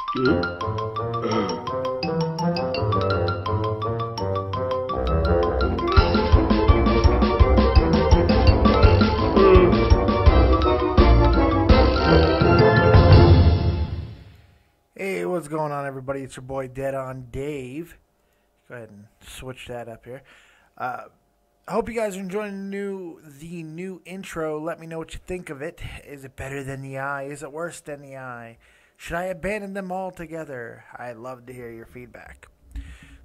Hey, what's going on, everybody? It's your boy Dead on Dave. Go ahead and switch that up here. I hope you guys are enjoying the new intro. Let me know what you think of it. Is it better than the eye? Is it worse than the eye? Should I abandon them altogether? I'd love to hear your feedback.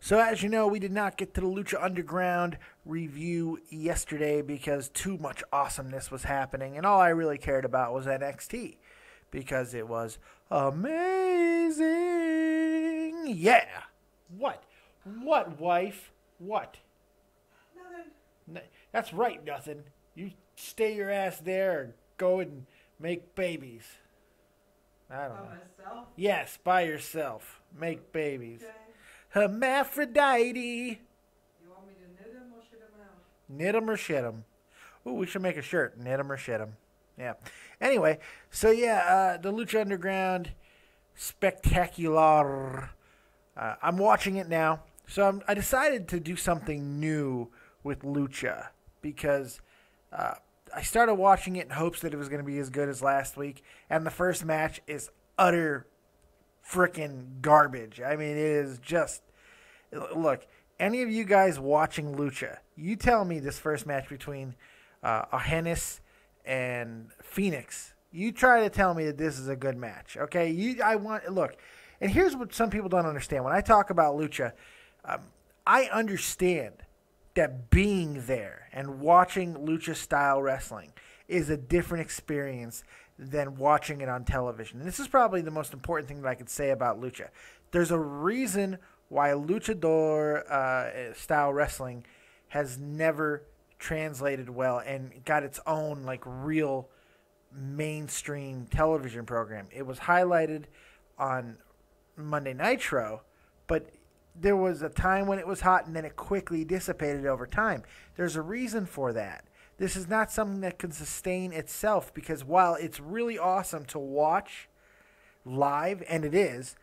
So as you know, we did not get to the Lucha Underground review yesterday because too much awesomeness was happening, and all I really cared about was NXT because it was amazing. Yeah. What? What, wife? What? Nothing. That's right, nothing. You stay your ass there and go and make babies. I don't know. Myself? Yes, by yourself. Make babies. Okay. Hermaphrodite. You want me to knit them or shit them out? Knit them or shit them. Ooh, we should make a shirt. Knit them or shit them. Yeah. Anyway, so yeah, the Lucha Underground Spectacular. I'm watching it now. So I decided to do something new with Lucha because I started watching it in hopes that it was going to be as good as last week, and the first match is utter freaking garbage. I mean, it is just... Look, any of you guys watching Lucha, you tell me this first match between Ivelisse and Phoenix. You try to tell me that this is a good match, okay? Look, and here's what some people don't understand. When I talk about Lucha, I understand that being there and watching Lucha-style wrestling is a different experience than watching it on television. And this is probably the most important thing that I could say about Lucha. There's a reason why luchador-style wrestling has never translated well and got its own like real mainstream television program. It was highlighted on Monday Nitro, but there was a time when it was hot and then it quickly dissipated over time. There's a reason for that. This is not something that can sustain itself because while it's really awesome to watch live, and it is,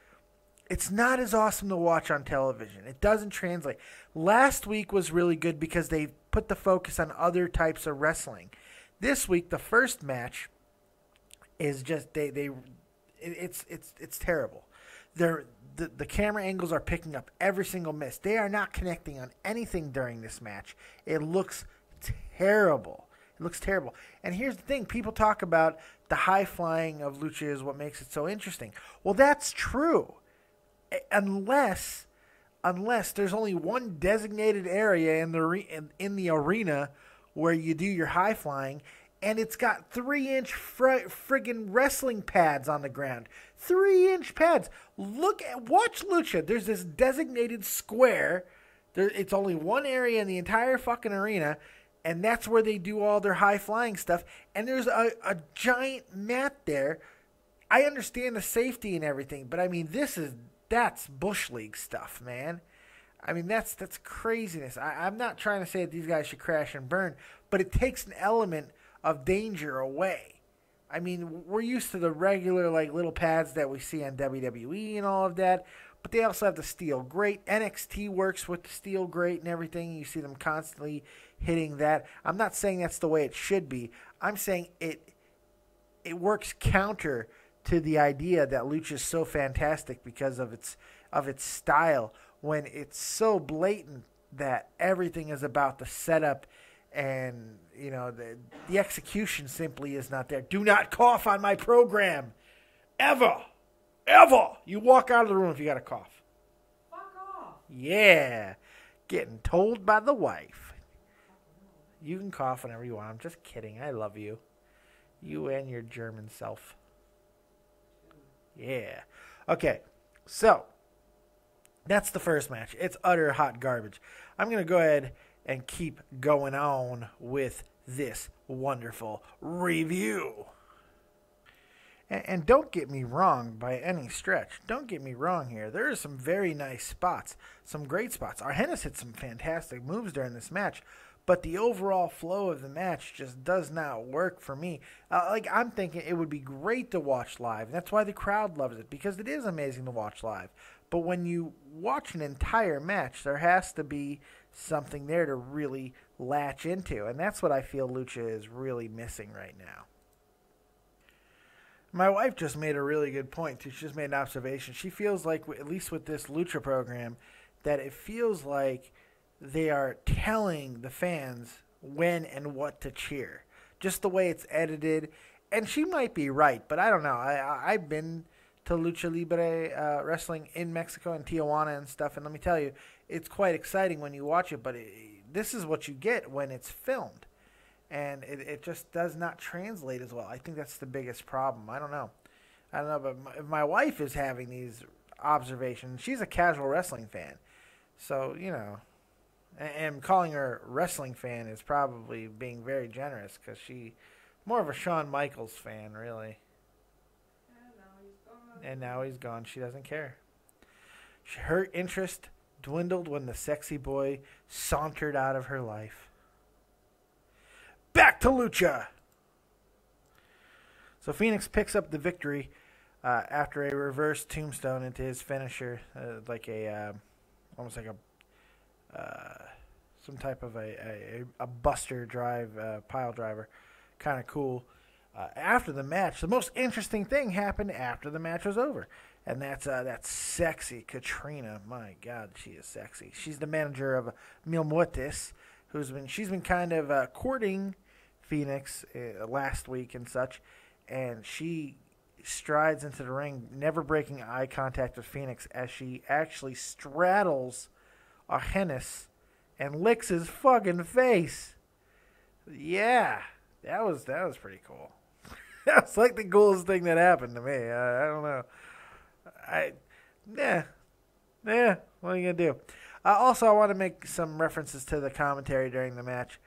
it's not as awesome to watch on television. It doesn't translate. Last week was really good because they put the focus on other types of wrestling. This week, the first match is just it's terrible. The camera angles are picking up every single miss. They are not connecting on anything during this match. It looks terrible. It looks terrible. And here's the thing. People talk about the high flying of Lucha is what makes it so interesting. Well, that's true. Unless there's only one designated area in the arena where you do your high flying, and it's got 3-inch friggin' wrestling pads on the ground. 3-inch pads. Watch Lucha. There's this designated square. It's only one area in the entire fucking arena, and that's where they do all their high flying stuff. And there's a giant mat there. I understand the safety and everything, but I mean that's Bush League stuff, man. I mean, that's craziness. I'm not trying to say that these guys should crash and burn, but it takes an element of danger away. I mean, we're used to the regular, like, little pads that we see on WWE and all of that, but they also have the steel grate. NXT works with the steel grate and everything. You see them constantly hitting that. I'm not saying that's the way it should be. I'm saying it works counter to the idea that Lucha is so fantastic because of its style, when it's so blatant that everything is about the setup and, you know, the execution simply is not there. Do not cough on my program. Ever. You walk out of the room if you got a cough. Fuck off. Yeah. Getting told by the wife. You can cough whenever you want. I'm just kidding. I love you. You and your German self. Yeah. Okay, so that's the first match. It's utter hot garbage. I'm going to go ahead and keep going on with this wonderful review. And don't get me wrong by any stretch. Don't get me wrong here. There are some very nice spots, some great spots. Ivelisse hit some fantastic moves during this match, but the overall flow of the match just does not work for me. I'm thinking it would be great to watch live, and that's why the crowd loves it, because it is amazing to watch live. But when you watch an entire match, there has to be something there to really latch into, and that's what I feel Lucha is really missing right now. My wife just made a really good point, too. She just made an observation. She feels like, at least with this Lucha program, that it feels like they are telling the fans when and what to cheer. Just the way it's edited. And she might be right, but I don't know. I've been to Lucha Libre wrestling in Mexico and Tijuana and stuff, and let me tell you, it's quite exciting when you watch it, but this is what you get when it's filmed. And it just does not translate as well. I think that's the biggest problem. I don't know, but if my wife is having these observations, she's a casual wrestling fan. So, and calling her wrestling fan is probably being very generous, because she's more of a Shawn Michaels fan, really. And now he's gone. She doesn't care. Her interest dwindled when the sexy boy sauntered out of her life. Back to Lucha. So Phoenix picks up the victory after a reverse tombstone into his finisher, almost like some type of a buster drive, pile driver. Kind of cool. After the match, the most interesting thing happened after the match was over, and that's that sexy Catrina. My God, she is sexy. She's the manager of Mil Muertes, she's been kind of courting Phoenix last week and such, and she strides into the ring, never breaking eye contact with Phoenix, as she actually straddles Argenis and licks his fucking face. Yeah, that was pretty cool. That's like the coolest thing that happened to me. I don't know. What are you gonna do? Also, I want to make some references to the commentary during the match.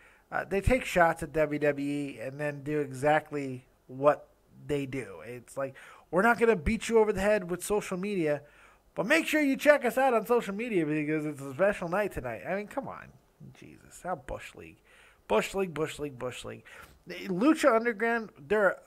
They take shots at WWE and then do exactly what they do. It's like, we're not gonna beat you over the head with social media, but make sure you check us out on social media because it's a special night tonight. I mean, come on, Jesus, how Bush League. Lucha Underground, they're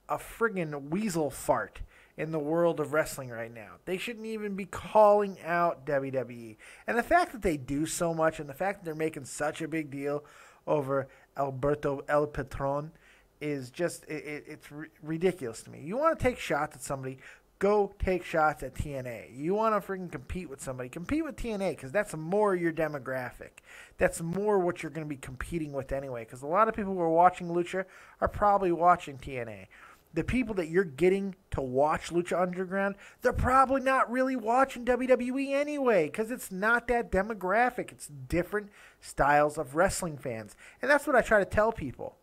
a friggin' weasel fart in the world of wrestling right now. They shouldn't even be calling out WWE. And the fact that they do so much, and the fact that they're making such a big deal over Alberto El Patron is just, it's ridiculous to me. You want to take shots at somebody, go take shots at TNA. You want to freaking compete with somebody, compete with TNA, because that's more your demographic. That's more what you're going to be competing with anyway, because a lot of people who are watching Lucha are probably watching TNA. The people that you're getting to watch Lucha Underground, they're probably not really watching WWE anyway, because it's not that demographic. It's different styles of wrestling fans. And that's what I try to tell people.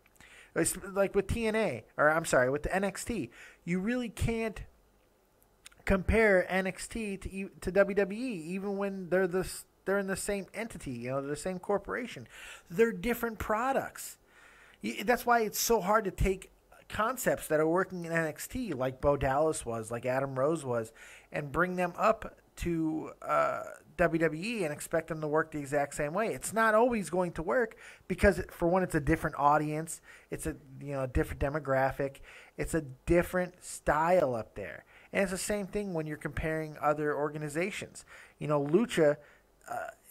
It's like with TNA, with the NXT, you really can't compare NXT to WWE, even when they're in the same entity, they're the same corporation. They're different products. That's why it's so hard to take concepts that are working in NXT, like Bo Dallas was, like Adam Rose was, and bring them up to WWE and expect them to work the exact same way. It's not always going to work because, for one, it's a different audience, it's a different demographic, it's a different style up there. And it's the same thing when you're comparing other organizations. Lucha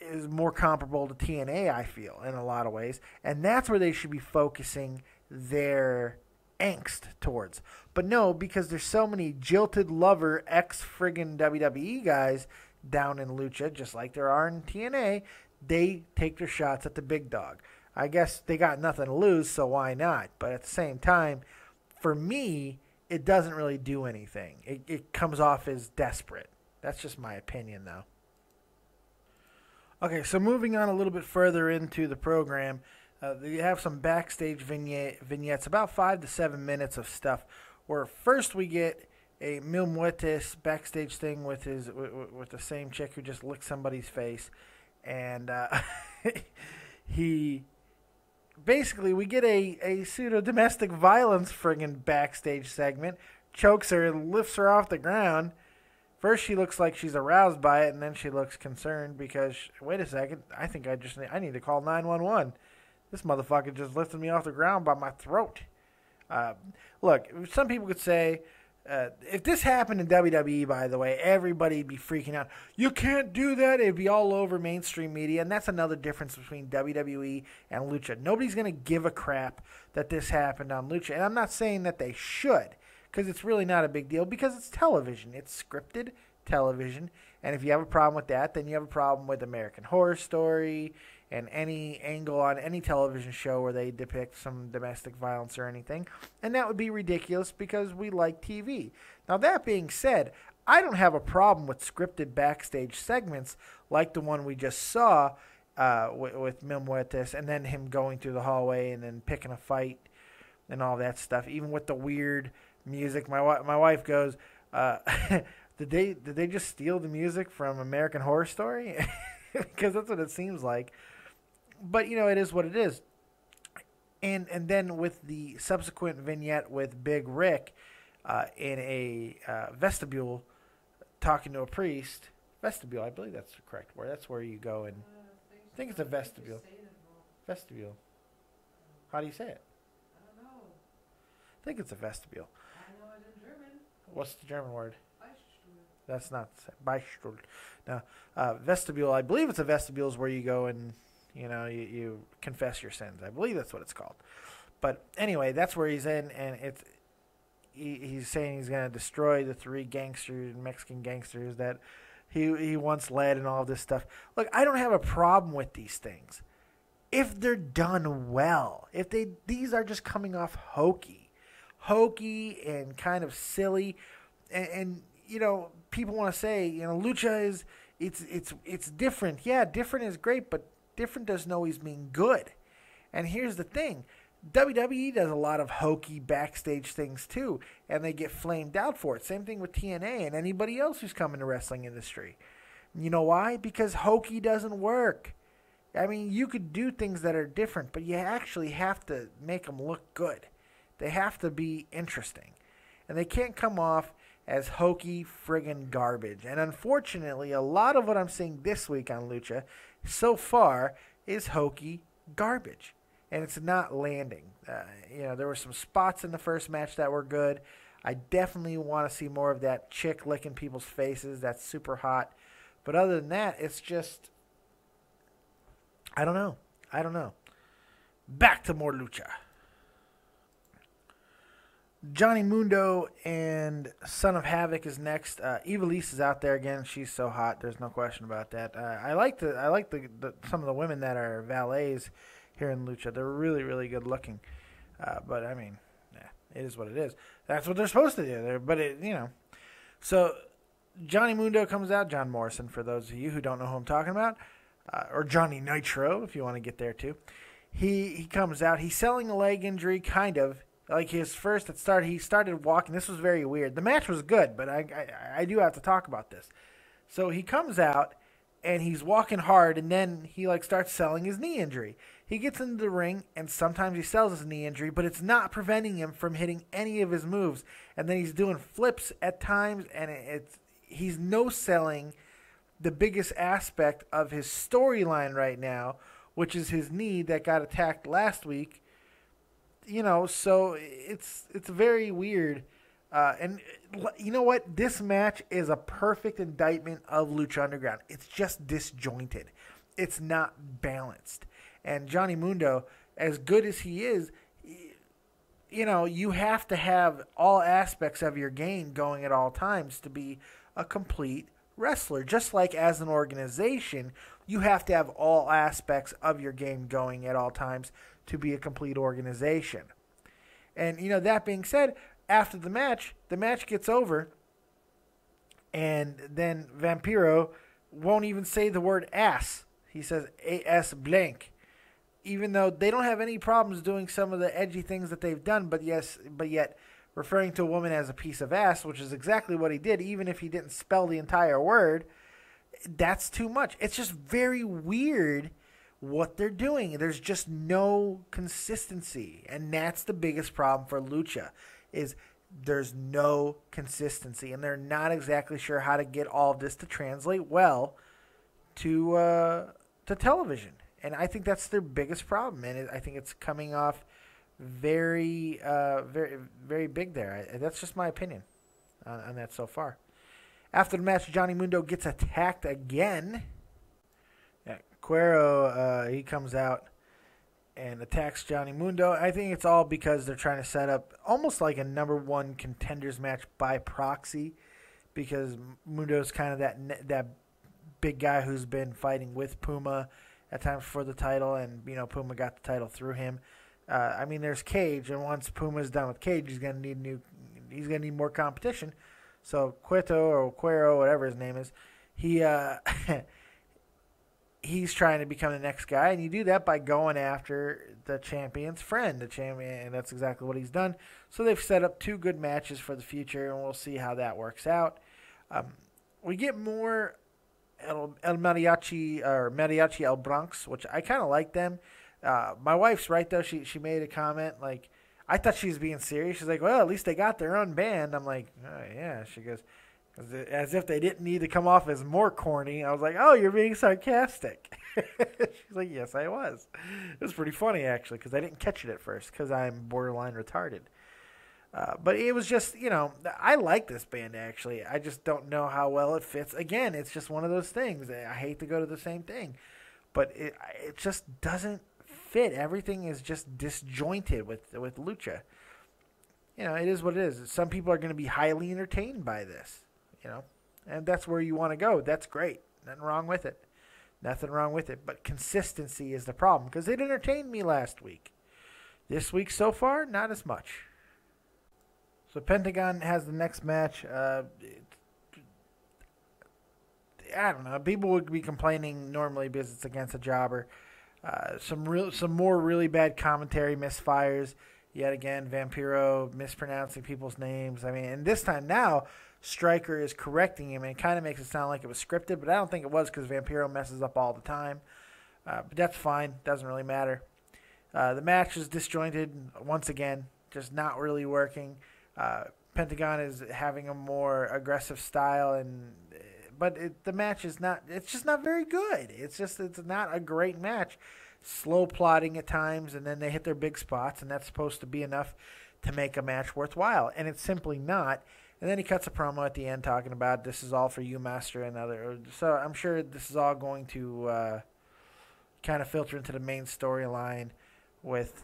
is more comparable to TNA, I feel, in a lot of ways, and that's where they should be focusing their angst towards. But no, because there's so many jilted lover ex-friggin' WWE guys down in Lucha, just like there are in TNA, they take their shots at the big dog. I guess they got nothing to lose, so why not? But at the same time, for me, it doesn't really do anything. It comes off as desperate. That's just my opinion, though. Okay, so moving on a little bit further into the program, they have some backstage vignettes, about 5 to 7 minutes of stuff, where first we get a Mil Muertes backstage thing with the same chick who just licked somebody's face, and we get a pseudo domestic violence friggin' backstage segment, chokes her and lifts her off the ground. First she looks like she's aroused by it, and then she looks concerned because, wait a second, I think I need to call 911. This motherfucker just lifted me off the ground by my throat. Look, some people could say, if this happened in WWE, by the way, everybody'd be freaking out. You can't do that. It'd be all over mainstream media, and that's another difference between WWE and Lucha. Nobody's going to give a crap that this happened on Lucha, and I'm not saying that they should, because it's really not a big deal, because it's television. It's scripted television, and if you have a problem with that, then you have a problem with American Horror Story and any angle on any television show where they depict some domestic violence or anything. And that would be ridiculous because we like TV. Now, that being said, I don't have a problem with scripted backstage segments like the one we just saw with Mil Muertes, and then him going through the hallway and then picking a fight and all that stuff, even with the weird music. My wife goes, did they just steal the music from American Horror Story? Because that's what it seems like. But, it is what it is. And then with the subsequent vignette with Big Rick in a vestibule talking to a priest. Vestibule, I believe that's the correct word. That's where you go and... I think it's a vestibule. Vestibule. How do you say it? I don't know. I think it's a vestibule. I know it in German. What's the German word? Beistuhl. That's not Beistuhl. No, vestibule. I believe it's a vestibule is where you go and you confess your sins. I believe that's what it's called. But anyway, that's where he's in, and he's saying he's going to destroy the 3 Mexican gangsters that he once led and all this stuff. Look, I don't have a problem with these things if they're done well. If these are just coming off hokey and kind of silly, and people want to say Lucha is it's different. Yeah, different is great, but different doesn't always mean good. And here's the thing. WWE does a lot of hokey backstage things too, and they get flamed out for it. Same thing with TNA and anybody else who's come in the wrestling industry. You know why? Because hokey doesn't work. I mean, you could do things that are different, but you actually have to make them look good. They have to be interesting. And they can't come off as hokey friggin' garbage. And unfortunately, a lot of what I'm seeing this week on Lucha so far is hokey garbage. And it's not landing. There were some spots in the first match that were good. I definitely want to see more of that chick licking people's faces. That's super hot. But other than that, it's just... I don't know. Back to more Lucha. Johnny Mundo and Son of Havoc is next. Ivelisse is out there again. She's so hot. There's no question about that. I like some of the women that are valets here in Lucha. They're really, really good looking. But I mean, it is what it is. That's what they're supposed to do. So Johnny Mundo comes out. John Morrison, for those of you who don't know who I'm talking about, or Johnny Nitro, if you want to get there too. He comes out. He's selling a leg injury, kind of. Like he started walking. This was very weird. The match was good, but I do have to talk about this. So he comes out, and he's walking hard, and then he starts selling his knee injury. He gets into the ring, and sometimes he sells his knee injury, but it's not preventing him from hitting any of his moves. And then he's doing flips at times, and he's no-selling the biggest aspect of his storyline right now, which is his knee that got attacked last week. So it's very weird. And you know what? This match is a perfect indictment of Lucha Underground. It's just disjointed. It's not balanced. And Johnny Mundo, as good as he is, you have to have all aspects of your game going at all times to be a complete wrestler. Just like as an organization, you have to have all aspects of your game going at all times to be a complete organization. And, that being said, after the match gets over, and then Vampiro won't even say the word ass. He says AS blank. Even though they don't have any problems doing some of the edgy things that they've done, but yet referring to a woman as a piece of ass, which is exactly what he did, even if he didn't spell the entire word, that's too much. It's just very weird what they're doing. There's just no consistency, and that's the biggest problem for Lucha, is there's no consistency, and they're not exactly sure how to get all of this to translate well to television. And I think that's their biggest problem, and I think it's coming off very, very, very big there. That's just my opinion on that so far. After the match, Johnny Mundo gets attacked again. Yeah, Cuero, he comes out and attacks Johnny Mundo. I think it's all because they're trying to set up almost like a number one contenders match by proxy, because Mundo's kind of that big guy who's been fighting with Puma at times for the title, and Puma got the title through him. I mean, there's Cage, and once Puma's done with Cage, he's gonna need more competition. So Cuero, whatever his name is, he's trying to become the next guy, and you do that by going after the champion's friend, and that's exactly what he's done. So they've set up 2 good matches for the future, and we'll see how that works out. We get more El Mariachi or Mariachi El Bronx, which I kind of like them. My wife's right, though. She made a comment like, I thought she was being serious. She's like, well, at least they got their own band. I'm like, oh, yeah. She goes, as if they didn't need to come off as more corny. I was like, oh, you're being sarcastic. She's like, yes, I was. It was pretty funny, actually, because I didn't catch it at first because I'm borderline retarded. But it was just, I like this band, actually. I just don't know how well it fits. Again, it's just one of those things. I hate to go to the same thing. But it just doesn't fit. Everything is just disjointed with Lucha. It is what it is. Some people are going to be highly entertained by this, and that's where you want to go. That's great. Nothing wrong with it. But consistency is the problem, because it entertained me last week. This week so far, not as much. So Pentagon has the next match. I don't know. People would be complaining normally because it's against a jobber. Some more really bad commentary misfires. Yet again, Vampiro mispronouncing people's names. I mean, and this time now, Stryker is correcting him, and it kind of makes it sound like it was scripted, but I don't think it was, because Vampiro messes up all the time. But that's fine. Doesn't really matter. The match is disjointed once again, just not really working. Pentagon is having a more aggressive style, but the match is not. It's just not very good. It's not a great match. Slow plotting at times, and then they hit their big spots, and that's supposed to be enough to make a match worthwhile, and it's simply not. And then he cuts a promo at the end talking about this is all for you, Master, and other. So I'm sure this is all going to kind of filter into the main storyline with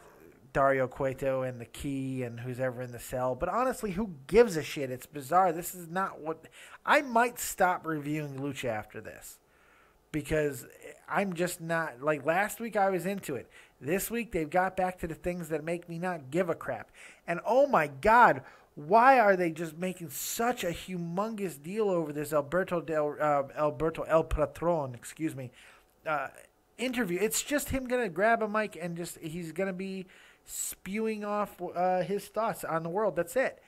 Dario Cueto and the Key and who's ever in the cell. But honestly, who gives a shit? It's bizarre. This is not what... I might stop reviewing Lucha after this, because I'm just not... Like, last week I was into it. This week they've got back to the things that make me not give a crap. And oh my God, why are they just making such a humongous deal over this Alberto El Patron, interview? It's just him going to grab a mic and he's going to be spewing off his thoughts on the world. That's it.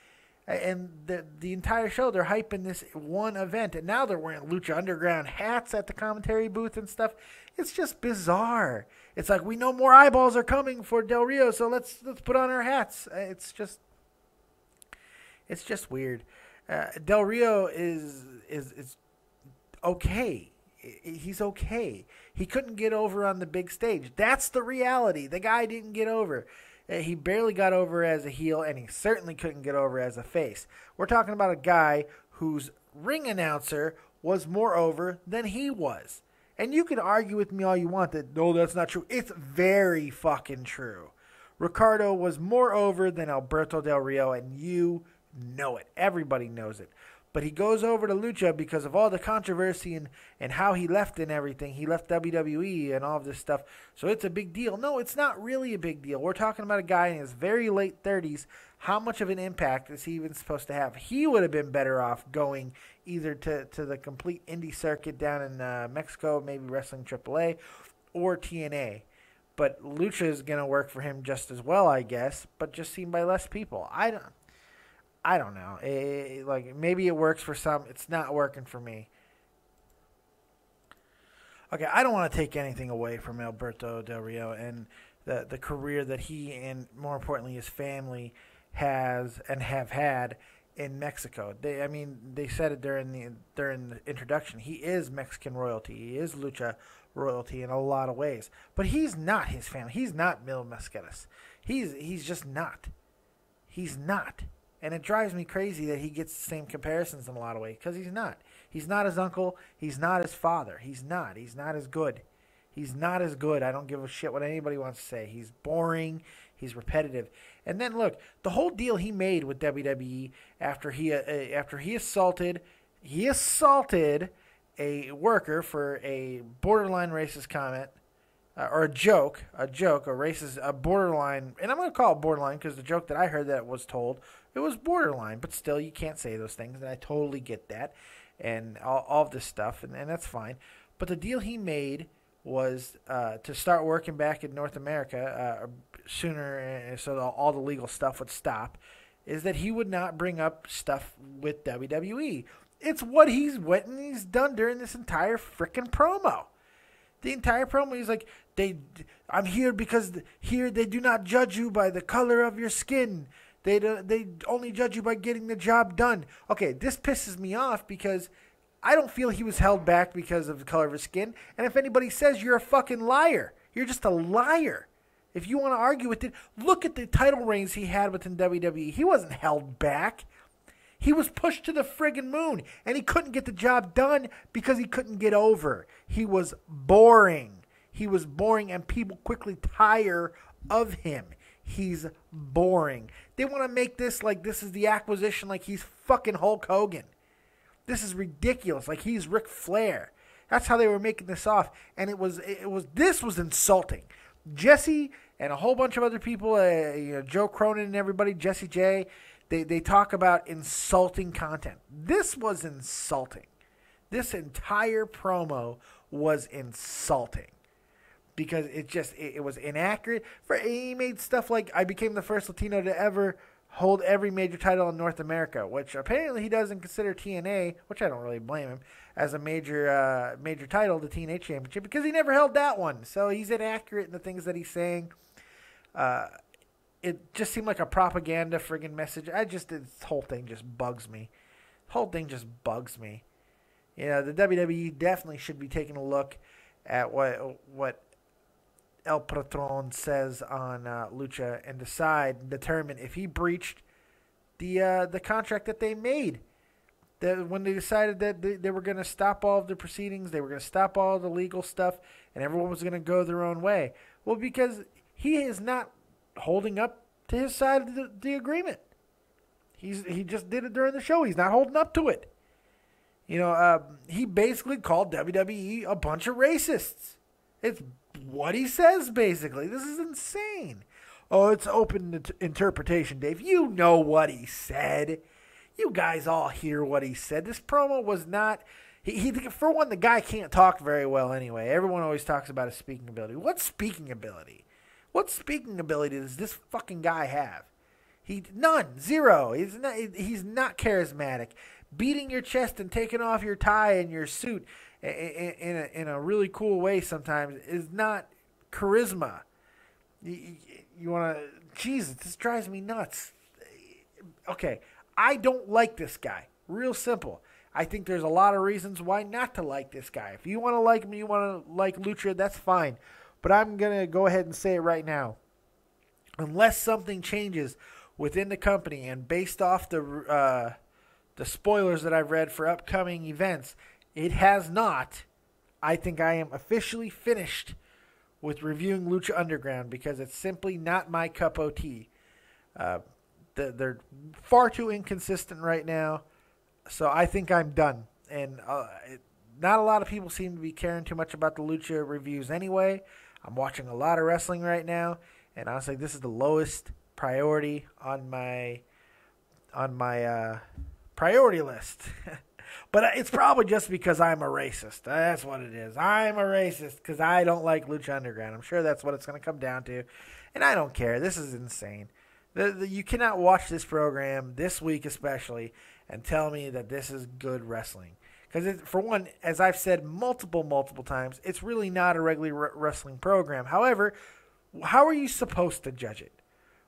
And the entire show, they're hyping this one event, and now they're wearing Lucha Underground hats at the commentary booth and stuff. It's just bizarre. It's like, we know more eyeballs are coming for Del Rio, so let's put on our hats. It's just weird. Del Rio is okay. He's okay. He couldn't get over on the big stage. That's the reality. The guy didn't get over. He barely got over as a heel, and he certainly couldn't get over as a face. We're talking about a guy whose ring announcer was more over than he was. And you can argue with me all you want that, no, that's not true. It's very fucking true. Ricardo was more over than Alberto Del Rio, and you know it. Everybody knows it. But he goes over to Lucha because of all the controversy and how he left and everything. He left WWE and all of this stuff. So it's a big deal. No, it's not really a big deal. We're talking about a guy in his very late 30s. How much of an impact is he even supposed to have? He would have been better off going either to the complete indie circuit down in Mexico, maybe wrestling AAA, or TNA. But Lucha is going to work for him just as well, I guess, but just seen by less people. I don't know. Like, maybe it works for some. It's not working for me. Okay, I don't want to take anything away from Alberto Del Rio and the career that he and, more importantly, his family has and have had in Mexico. They said it during the introduction. He is Mexican royalty. He is Lucha royalty in a lot of ways. But he's not his family. He's not Mil Mascaras. He's just not. He's not. And it drives me crazy that he gets the same comparisons in a lot of ways, because he's not. He's not his uncle. He's not his father. He's not. He's not as good. He's not as good. I don't give a shit what anybody wants to say. He's boring. He's repetitive. And then look, the whole deal he made with WWE after he assaulted a worker for a borderline racist comment, or a borderline, and I'm going to call it borderline because the joke that I heard that was told, it was borderline, but still you can't say those things, and I totally get that, and all of this stuff, and that's fine. But the deal he made was to start working back in North America sooner, so all the legal stuff would stop, is that he would not bring up stuff with WWE. It's what he's done during this entire freaking promo. The entire promo, he's like, I'm here because here they do not judge you by the color of your skin. They only judge you by getting the job done. Okay, this pisses me off because I don't feel he was held back because of the color of his skin. And if anybody says you're a fucking liar, you're just a liar. If you want to argue with it, look at the title reigns he had within WWE. He wasn't held back. He was pushed to the friggin' moon, and he couldn't get the job done because he couldn't get over. He was boring. He was boring, and people quickly tire of him. He's boring. They want to make this like this is the acquisition, like he's fucking Hulk Hogan. This is ridiculous, like he's Ric Flair. That's how they were making this off, and this was insulting. Jesse and a whole bunch of other people, Joe Cronin and everybody, Jesse J, they talk about insulting content. This was insulting. This entire promo was insulting because it was inaccurate. He made stuff like, I became the first Latino to ever hold every major title in North America, which apparently he doesn't consider TNA, which I don't really blame him, as a major title, the TNA Championship, because he never held that one. So he's inaccurate in the things that he's saying. It just seemed like a propaganda friggin' message. This whole thing just bugs me. You know, the WWE definitely should be taking a look at what El Patron says on Lucha and determine if he breached the contract that they made. When they decided that they were going to stop all of the proceedings, they were going to stop all the legal stuff, and everyone was going to go their own way. Well, because he is not holding up to his side of the agreement. He just did it during the show. He's not holding up to it. You know, he basically called WWE a bunch of racists. It's what he says, basically. This is insane. Oh, it's open to interpretation, Dave. You know what he said. You guys all hear what he said. This promo was not... He for one, the guy can't talk very well anyway. Everyone always talks about his speaking ability. What speaking ability? What speaking ability does this fucking guy have? None. Zero. He's not charismatic. Beating your chest and taking off your tie and your suit in a really cool way sometimes is not charisma. You want to... Jesus, this drives me nuts. Okay, I don't like this guy. Real simple. I think there's a lot of reasons why not to like this guy. If you want to like him, you want to like Lucha, that's fine. But I'm going to go ahead and say it right now. Unless something changes within the company and based off the spoilers that I've read for upcoming events, it has not. I think I am officially finished with reviewing Lucha Underground because it's simply not my cup of tea. They're far too inconsistent right now, so I think I'm done. And not a lot of people seem to be caring too much about the Lucha reviews anyway. I'm watching a lot of wrestling right now, and honestly, this is the lowest priority on my priority list. But it's probably just because I'm a racist. That's what it is. I'm a racist because I don't like Lucha Underground. I'm sure that's what it's going to come down to, and I don't care. This is insane. You cannot watch this program this week especially and tell me that this is good wrestling. Because, for one, as I've said multiple times, it's really not a regular wrestling program. However, how are you supposed to judge it?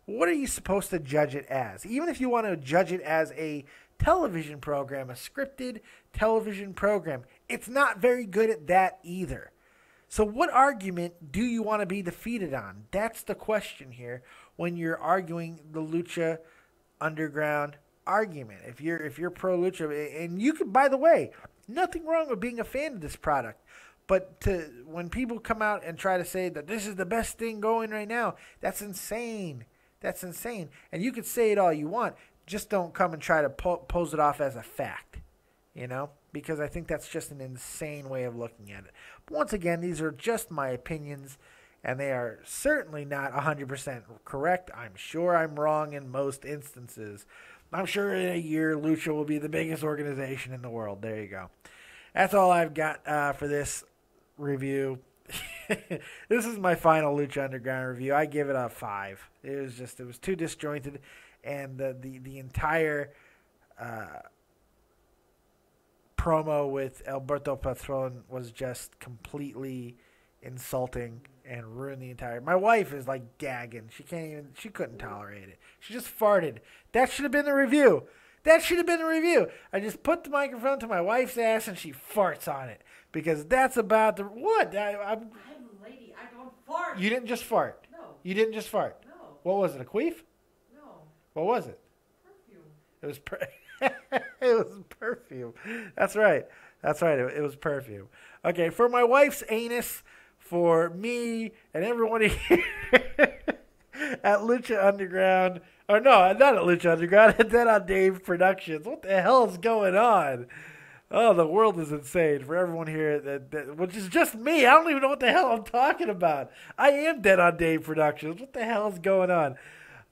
what are you supposed to judge it as? Even if you want to judge it as a television program, a scripted television program, it's not very good at that either. So what argument do you want to be defeated on? That's the question here when you're arguing the Lucha Underground argument. If you're pro Lucha, and you could, by the way, nothing wrong with being a fan of this product. But when people come out and try to say that this is the best thing going right now, that's insane. That's insane. And you could say it all you want. Just don't come and try to pose it off as a fact, because I think that's just an insane way of looking at it. But once again, these are just my opinions, and they are certainly not 100% correct. I'm sure I'm wrong in most instances. I'm sure in a year, Lucha will be the biggest organization in the world. There you go. That's all I've got for this review. This is my final Lucha Underground review. I give it a 5. It was too disjointed, and the entire promo with Alberto Patron was just completely insulting and ruined the entire. My wife is like gagging. She couldn't tolerate it. She just farted. That should have been the review. I just put the microphone to my wife's ass and she farts on it. Because that's about the... What? I'm a lady. I don't fart. You didn't just fart? No. You didn't just fart? No. What was it, a queef? No. What was it? Perfume. It was it was perfume. That's right. It was perfume. Okay, for my wife's anus, for me and everyone here at Lucha Underground... Or no, not at Lucha Underground. At Dead on Dave Productions. What the hell is going on? Oh, the world is insane. For everyone here, which is just me. I don't even know what the hell I'm talking about. I am Dead on Dave Productions. What the hell is going on?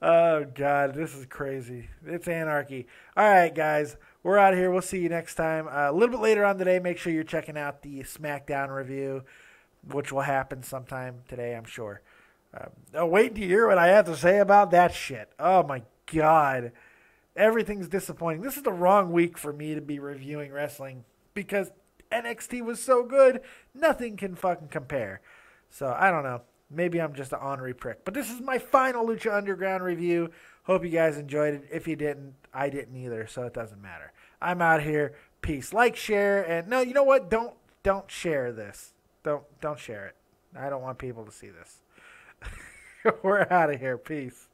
Oh, God, this is crazy. It's anarchy. All right, guys. We're out of here. We'll see you next time. A little bit later on today, make sure you're checking out the SmackDown review, which will happen sometime today, I'm sure. Wait to hear what I have to say about that shit. Oh, my God. Everything's disappointing. This is the wrong week for me to be reviewing wrestling because NXT was so good, nothing can fucking compare. So, I don't know. Maybe I'm just an ornery prick. But this is my final Lucha Underground review. Hope you guys enjoyed it. If you didn't, I didn't either, so it doesn't matter. I'm out here. Peace. Like, share, and no, you know what? Don't share this. Don't share it. I don't want people to see this. We're out of here. Peace.